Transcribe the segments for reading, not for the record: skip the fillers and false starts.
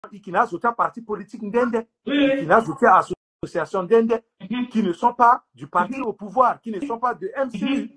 qui n'a un parti politique ndende, Oui. qui n'a une association ndende, qui ne sont pas du parti au pouvoir, qui ne sont pas de MCU.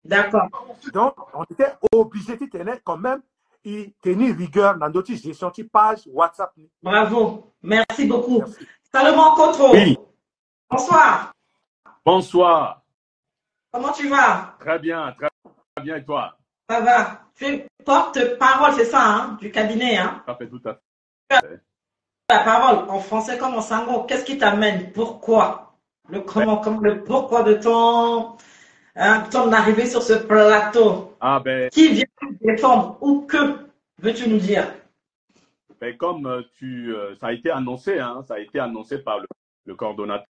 D'accord. Donc, on était obligé de tenir quand même et tenir rigueur dans notre gestion de page WhatsApp. Bravo. Merci beaucoup. Merci. Salomon Kotro. Oui. Bonsoir. Bonsoir. Comment tu vas? Très bien, et toi? Ça va. Tu es porte-parole, c'est ça, hein, du cabinet, hein? Ça fait tout à fait. La parole en français comme en sango. Qu'est-ce qui t'amène? Pourquoi? Le pourquoi de ton arrivée sur ce plateau? Ah ben. Qui vient défendre ou que veux-tu nous dire? Ben, comme ça a été annoncé, hein, ça a été annoncé par le coordonnateur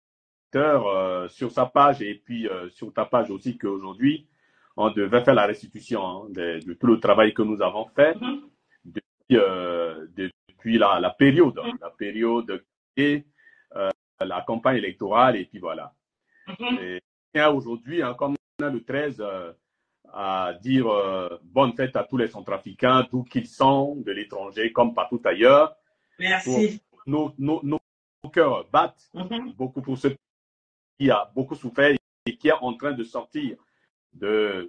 sur sa page et puis sur ta page aussi qu'aujourd'hui, on devait faire la restitution hein, de tout le travail que nous avons fait depuis la période et la campagne électorale et puis voilà. Et aujourd'hui, hein, comme on a le 13, à dire bonne fête à tous les centrafricains, d'où qu'ils sont, de l'étranger comme partout ailleurs. Merci. Nos cœurs battent beaucoup pour ceux qui a beaucoup souffert et qui est en train de sortir des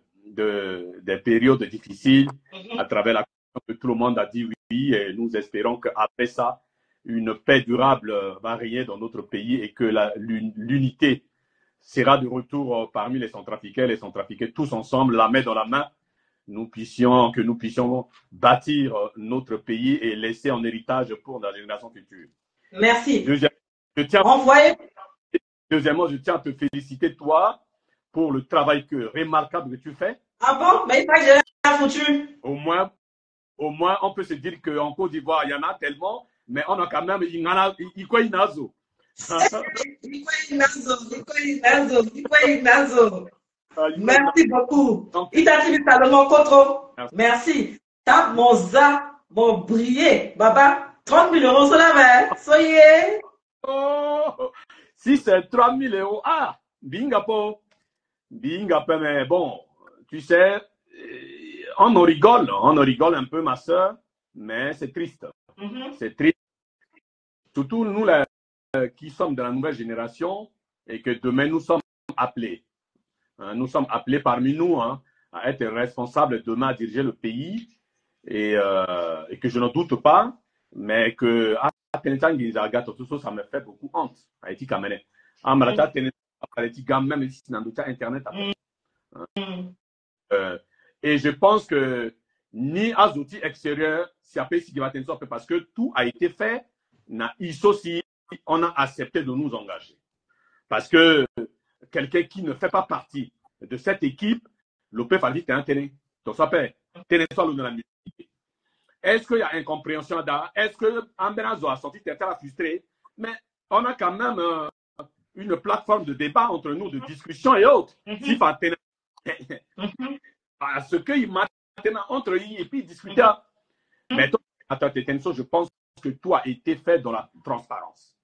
périodes difficiles à travers la que tout le monde a dit oui et nous espérons qu'après ça, une paix durable va régner dans notre pays et que l'unité sera de retour parmi les centrafricains tous ensemble, la main dans la main, que nous puissions bâtir notre pays et laisser en héritage pour la génération future. Merci. Deuxièmement, je tiens à te féliciter, toi, pour le travail remarquable que tu fais. Ah bon? Mais il pas que j'ai rien foutu. Au moins, on peut se dire qu'en Côte d'Ivoire, il y en a tellement, mais on a quand même Inazo. Merci beaucoup. Itati Salomon Kotro. Merci. Tape mon brillé. Baba, 30 000 euros sur la main. Soyez. Oh, si c'est 3 000 euros, bingapo, mais bon, tu sais, on en rigole un peu, ma soeur, mais c'est triste. C'est triste. Surtout nous, qui sommes de la nouvelle génération et que demain, nous sommes appelés. Nous sommes appelés parmi nous à être responsables demain à diriger le pays et que je ne doute pas, mais que ça me fait beaucoup honte. Même si c'est Internet. Et je pense que ni à outils extérieurs, parce que tout a été fait, on a accepté de nous engager. Parce que quelqu'un qui ne fait pas partie de cette équipe, le peut faire un télé. Donc ça peut est-ce qu'il y a incompréhension là? Est-ce que Amberazo a senti terre frustré? Mais on a quand même une plateforme de débat entre nous, de discussion et autres. Parce qu'il maintenant entre eux et puis discuter. Mais je pense que tout a été fait dans la transparence.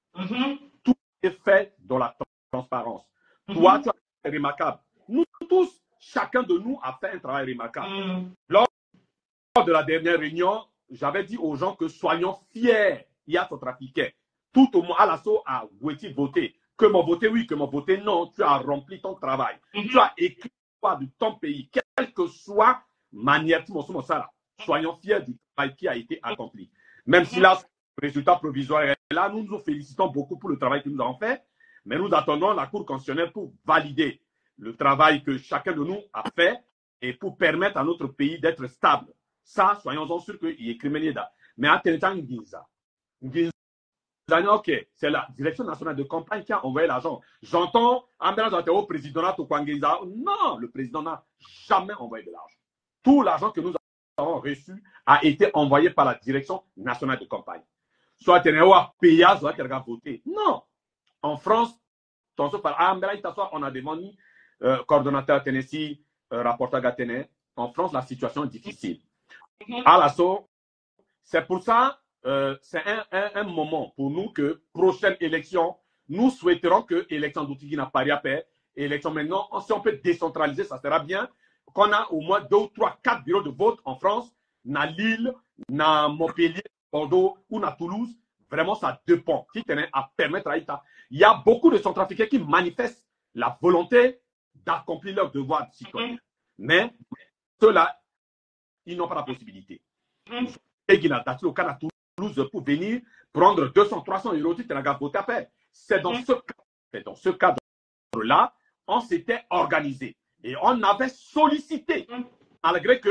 Tout est fait dans la transparence. Toi, tu as fait remarquable. Nous tous, chacun de nous a fait un travail remarquable. Lors de la dernière réunion, j'avais dit aux gens que soyons fiers. Il y a ce trafiquant. Tout au moins, à l'assaut, à voter. Que mon voté oui, que mon voté non. Tu as rempli ton travail. Tu as écrit l'histoire de ton pays. Quelle que soit manière, soyons fiers du travail qui a été accompli. Même si là, le résultat provisoire est là, nous nous félicitons beaucoup pour le travail que nous avons fait. Mais nous attendons la Cour constitutionnelle pour valider le travail que chacun de nous a fait et pour permettre à notre pays d'être stable. Ça, soyons-en sûrs qu'il est criminel. Mais à Ténétan Nginza, ok, c'est la direction nationale de campagne qui a envoyé l'argent. J'entends, au président non, le président n'a jamais envoyé de l'argent. Tout l'argent que nous avons reçu a été envoyé par la direction nationale de campagne. Soit payé, soit voté. Non. En France, on a demandé coordonnateur Tennessee, rapporteur Gatene. En France, la situation est difficile. À l'assaut, c'est pour ça, c'est un moment pour nous que prochaine élection, nous souhaiterons que l'élection d'Outigui n'a pas paix. Élection maintenant, si on peut décentraliser, ça sera bien. Qu'on a au moins 2 ou 3, 4 bureaux de vote en France, dans Lille, dans Montpellier, Bordeaux ou à Toulouse, vraiment, ça dépend. Qui tenait à permettre à l'État. Il y a beaucoup de Centrafricains qui manifestent la volonté d'accomplir leur devoir de citoyen. Mais ceux-là, ils n'ont pas la possibilité. Et qui n'a daté au cas de Toulouse pour venir prendre 200, 300 euros, tu t'as voté à paix. C'est dans ce cadre-là, on s'était organisé et on avait sollicité, malgré que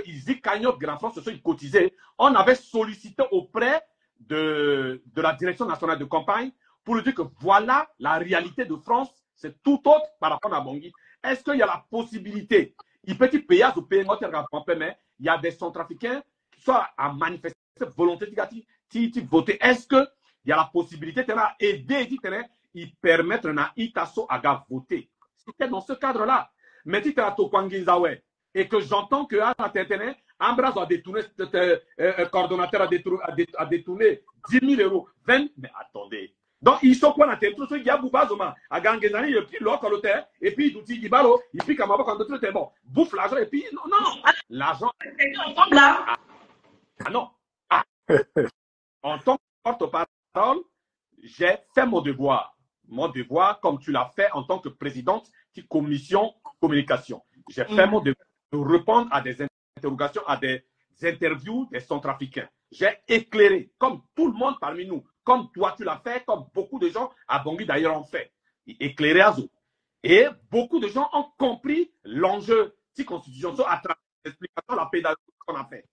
ils y cagnotent Grand France, ils cotisaient, on avait sollicité auprès de la direction nationale de campagne pour lui dire que voilà la réalité de France, c'est tout autre par rapport à Bangui. Est-ce qu'il y a la possibilité, il peut y payer au pays, mais il y a des Centrafricains qui sont à manifester volonté de voter. Est-ce qu'il y a la possibilité d'aider, ils permettent à Itaso à voter? C'était dans ce cadre-là. Mais si tu as Tokwangizawe et que j'entends que Ambras a détourné, coordonnateur a détourné 10 000 euros, 20, mais attendez. Donc, ils sont quoi dans tes trucs? Il y a Boubazoma, à Gangezani, et puis l'autre, et puis Douti Gibalo, et puis Kamaba, quand d'autres étaient bon, bouffe l'argent, et puis non, l'argent. Là. Ah non. Ah. En tant que porte-parole, j'ai fait mon devoir. Mon devoir, comme tu l'as fait en tant que présidente de commission communication. J'ai fait mon devoir de répondre à des interrogations, à des interviews des Centrafricains. J'ai éclairé, comme tout le monde parmi nous, comme toi tu l'as fait, comme beaucoup de gens à Bangui d'ailleurs ont fait. Éclairé à Zo. Et beaucoup de gens ont compris l'enjeu de constitution à travers l'explication, la pédagogie qu'on a fait.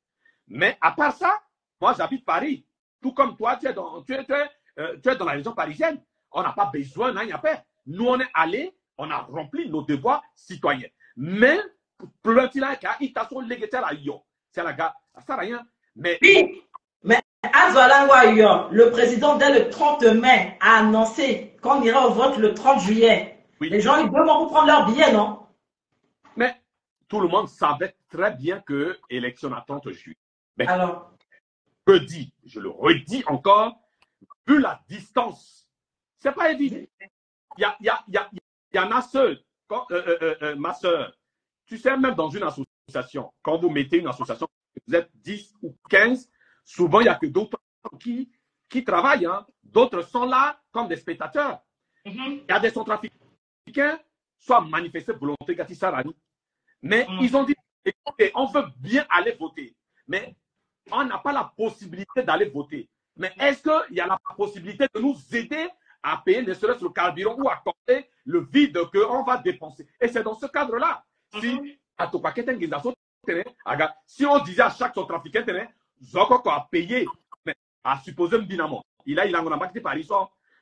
Mais à part ça, moi j'habite Paris. Tout comme toi, tu es dans la région parisienne. On n'a pas besoin d'un yapé. Nous, on est allés, on a rempli nos devoirs citoyens. Mais, c'est la gars, ça sert à rien. Mais, oui, mais le président, dès le 30 mai, a annoncé qu'on ira au vote le 30 juillet. Oui. Les gens, ils vont prendre leur billet, non? Mais, tout le monde savait très bien que l'élection à 30 juillet. Mais, alors, je le redis encore, vu la distance, c'est pas évident. Il y en a seul. Ma soeur, tu sais, même dans une association, quand vous mettez une association, vous êtes 10 ou 15, souvent il n'y a que d'autres qui travaillent. Hein. D'autres sont là comme des spectateurs. Il y a des Centrafricains, soit manifestés volonté Gatisarani. Mais ils ont dit, écoutez, on veut bien aller voter. Mais on n'a pas la possibilité d'aller voter. Mais est-ce qu'il y a la possibilité de nous aider à payer ne serait-ce le carburant ou à combler le vide qu'on va dépenser? Et c'est dans ce cadre-là. Si on disait à chaque Centrafricain, Zoko a payé, à supposer Mbinamo, il a un marqué par ici,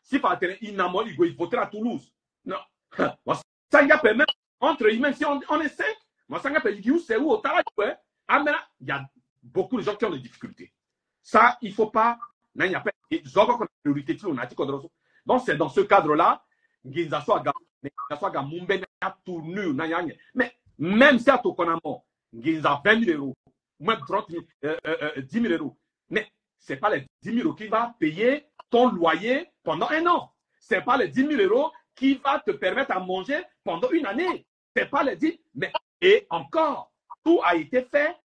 si il n'a pas il voter à Toulouse. Non. Ça y a permis, entre eux, même si on est 5, c'est où au travail, il y a beaucoup de gens qui ont des difficultés. Ça, il ne faut pas. Donc, c'est dans ce cadre-là, mais même si à Tokonamo, il a 20 000 euros, même 10 000 euros, mais ce n'est pas les 10 000 euros qui va payer ton loyer pendant un an. Ce n'est pas les 10 000 euros qui va te permettre à manger pendant une année. Ce n'est pas les 10 000. Mais, et encore, tout a été fait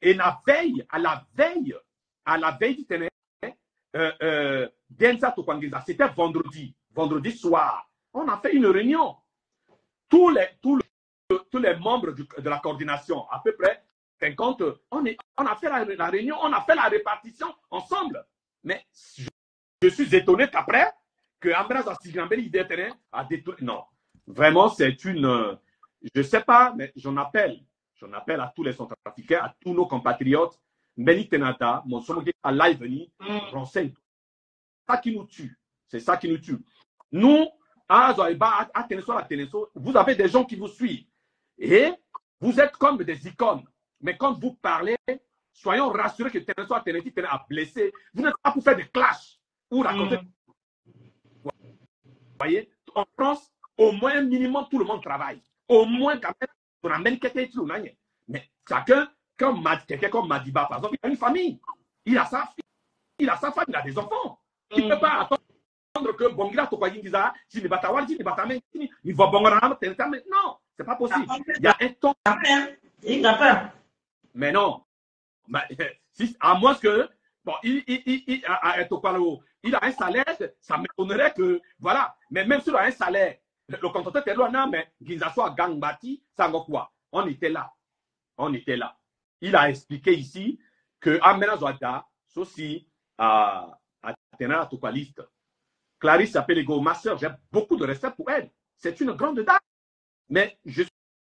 et à la veille du tennis, c'était vendredi soir. On a fait une réunion. Tous les membres de la coordination, à peu près 50, on a fait la réunion, on a fait la répartition ensemble. Mais je suis étonné qu'après, que Ambras a détruit. Non, vraiment, c'est une. Je ne sais pas, mais j'en appelle à tous les Centrafricains, à tous nos compatriotes. Meni Tenata, mon sommelier à live veni, renseigne. C'est ça qui nous tue. C'est ça qui nous tue. Nous, vous avez des gens qui vous suivent. Et vous êtes comme des icônes. Mais quand vous parlez, soyons rassurés que Teneso a blessé. Vous n'êtes pas pour faire des clashs ou raconter. Vous voyez, en France, au moins minimum, tout le monde travaille. Au moins, quand même, on amène quelqu'un qui est. Mais chacun, quelqu'un comme Madiba, par exemple, il a une famille. Il a sa fille, il a sa femme, il a des enfants. Il ne peut pas attendre que Bongira Tokwayingiza, si les Batawal, si les Batamé, il va Bongaram, non, c'est pas possible. Il y a un temps. Il a peur. Mais non. Si, à moins que, bon, il a un salaire, ça m'étonnerait que, voilà. Mais même s'il a un salaire, le contracteur était loin, mais qu'il soit gangbati, ça va quoi? On était là. On était là. Il a expliqué ici que Amena Zoada, ceci, à tenir à liste. Clarisse Apelego, ma soeur, j'ai beaucoup de respect pour elle. C'est une grande dame. Mais je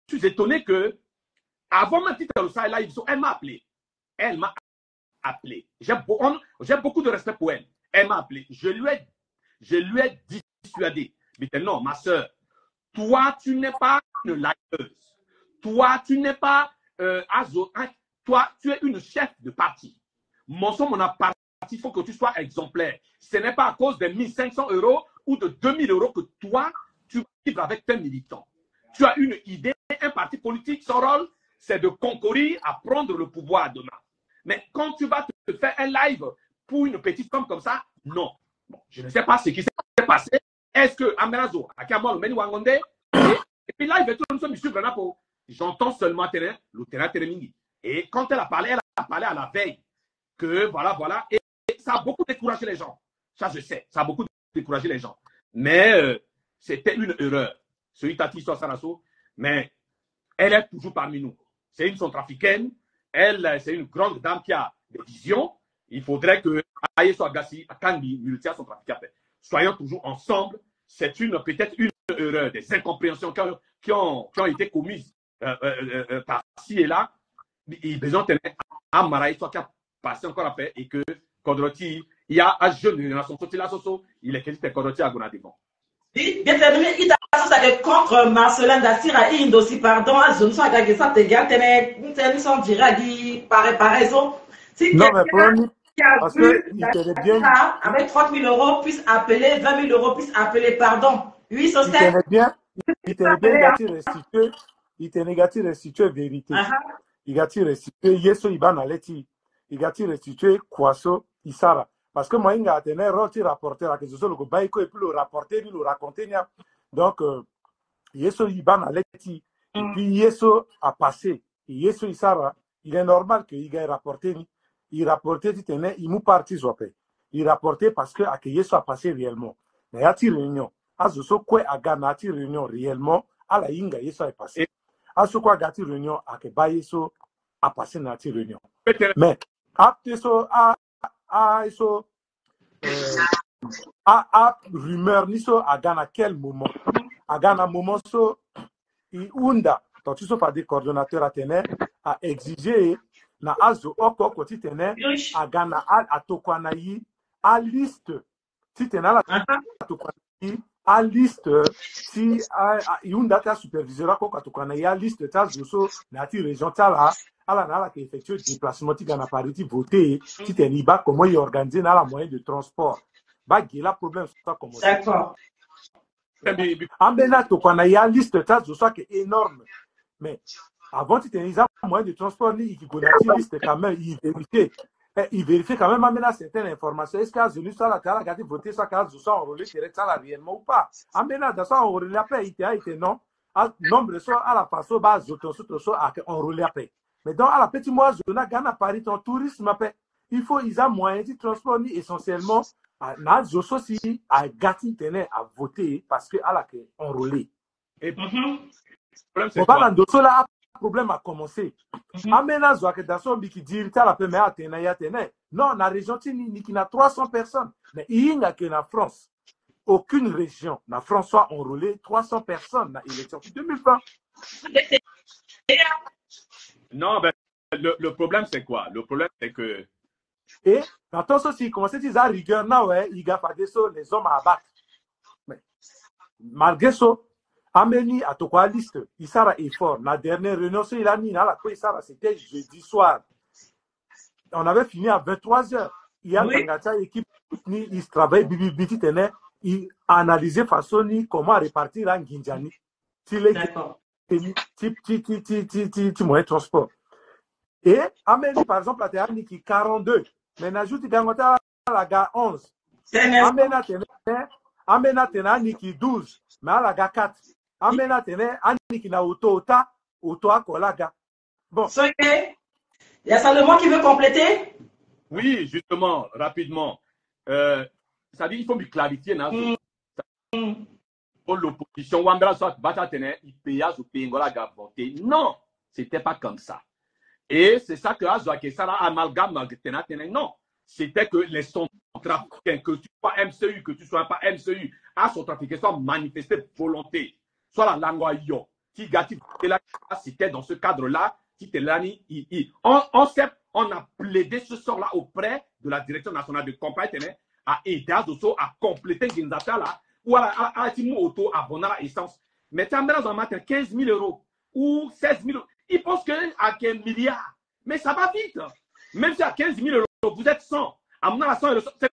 suis étonné que, avant ma petite live, elle m'a appelé. Elle m'a appelé. J'ai beaucoup de respect pour elle. Elle m'a appelé. Je lui ai dissuadé. Mais non, ma soeur, toi, tu n'es pas une liveuse. Toi, tu n'es pas toi, tu es une chef de parti. Mon parti, il faut que tu sois exemplaire. Ce n'est pas à cause de 1500 € ou de 2000 € que toi, tu vivres avec tes militants. Tu as une idée, un parti politique, son rôle, c'est de concourir à prendre le pouvoir demain. Mais quand tu vas te faire un live pour une petite femme comme ça, non. Bon, je ne sais pas ce qui s'est passé. Est-ce que Amerazo, Akamo, le Meni Wangonde, et puis là, il veut tout le monde suivre Napo. J'entends seulement le terrain Teremingi. Et quand elle a parlé à la veille que voilà, et ça a beaucoup découragé les gens. Ça, je sais, ça a beaucoup découragé les gens. Mais c'était une erreur. Celui Tati Sarasso, mais elle est toujours parmi nous. C'est une centrafricaine. Elle, c'est une grande dame qui a des visions. Il faudrait que Ayeso Agassi, Akangi, Multia centrafricaine. Soyons toujours ensemble. C'est peut-être une erreur, des incompréhensions qui ont été commises par-ci et là. Il besoin de un Maraï soit qui a passé encore à faire et que Kodroti, il y a un jeune génération, il est quasi Kodroti à Gonadivon. Bien terminé, il a fait contre Marcelin Dassira, il aussi pardon, je ne sais pas que ça te garde, tu sont direct, par raison. Si non, mais parce qu'il tenait bien. Avec 30 000 €, puisse appeler, 20 000 €, puisse appeler pardon. Oui, ça il tenait bien, il tenait négatif restituer vérité. Il a restitué Yeso Iban Aleti. Il a restitué Kwaso Isara. Parce que moi, il a tenu un rapporteur, que ce soit le Baïko et puis le rapporteur, il le racontait. Donc, Yeso Iban Aleti. Et puis Yeso a passé. Et Yeso Isara, il est normal qu'il ait rapporté. Il rapportait, il m'a parti, il rapportait parce que Yeso a passé réellement. Mais il y a une réunion. À ce quoi a gagné une réunion réellement, à la Inga, Yeso est passé. À ce quoi a gagné une réunion, à que Yeso a passé dans une réunion. Mais, après ça, à rumeur, à Ghana, quel moment? À Ghana, moment, il Unda, quand tu sois des coordonnateurs à tenir, à exiger, na azo oko ko ti tenir, à Ghana, à Tokwanayi, à liste, ti tenir la Tokwanayi, à liste, si Unda ta superviseur, à Tokwanayi, à liste, ta zoso, na ti région, ta la, à la qui effectue le déplacement, ti Ghana Paris, ti voter, ti tenir, comment il organise dans la moyen de transport. Bah, il y a problème sur ça, comment ça. D'accord. Ambena Tokwanayi, à liste, ta zoso, qui est énorme. Mais, avant, tu tenais un moyen de transport, il liste quand même, il vérifie quand même amener certaines informations. Est-ce qu'il y a une histoire à la gâte voter ça, quand ils sont enrôlés, réellement ou pas? Amener dans ça, enrôlé à paix, il était non. Nombre de fois, à la façon, base, enrôlé à paix. Mais donc, à la petite mois, on a gagné à Paris, ton tourisme à paix. Il faut, ils ont moyen de transport, essentiellement, à aussi, à gâter, tenir à voter, parce que, à la enrôlé. Et on parle de cela. Problème a commencé. Amena Zoake Dasson qui dit la première Athéna. Non, la région qui n'a 300 personnes. Mais il n'y a que la France. Aucune région, la France soit enrôlée 300 personnes dans l'élection de 2020. Non, ben, le problème c'est quoi? Le problème c'est que. Et quand on s'il commence à dire à rigueur, il y a pas les hommes à abattre. Mais malgré ça, Ameni à Tokwa liste, Isara est fort. La dernière réunion, il a mis la Isara, c'était jeudi soir. On avait fini à 23h. Il y a une équipe, il travaille, il analysait façon comment répartir en Ginjani. D'accord. Moyen de transport. Et Ameni, par exemple, la terre qui 42. Mais n'ajoute à la gare 11. Amena tena niki 12. Mais à la gare 4. Amena tene aniki na auto akolaga. Bon. Il y a Salomon qui veut compléter? Oui, justement, rapidement. Ça dit, il faut me clarifier. Pour l'opposition, non, c'était pas comme ça. Et c'est ça que Azouakessara amalgame. Non, c'était que les centrafricains, que tu sois MCU, que tu sois pas MCU, à centrafricains manifesté volonté. Soit la langue yo, qui gâtit c'était dans ce cadre-là, on a plaidé ce sort-là auprès de la direction nationale de campagne à aider Azoso à compléter Genzata là, ou à Timo Auto à bonner la essence. Mais tu as dans un matin 15 000 euros ou 16 000 euros. Ils pensent qu'à 1 milliard. Mais ça va vite. Même si à 15 000 euros, vous êtes 100. À mon avis, c'est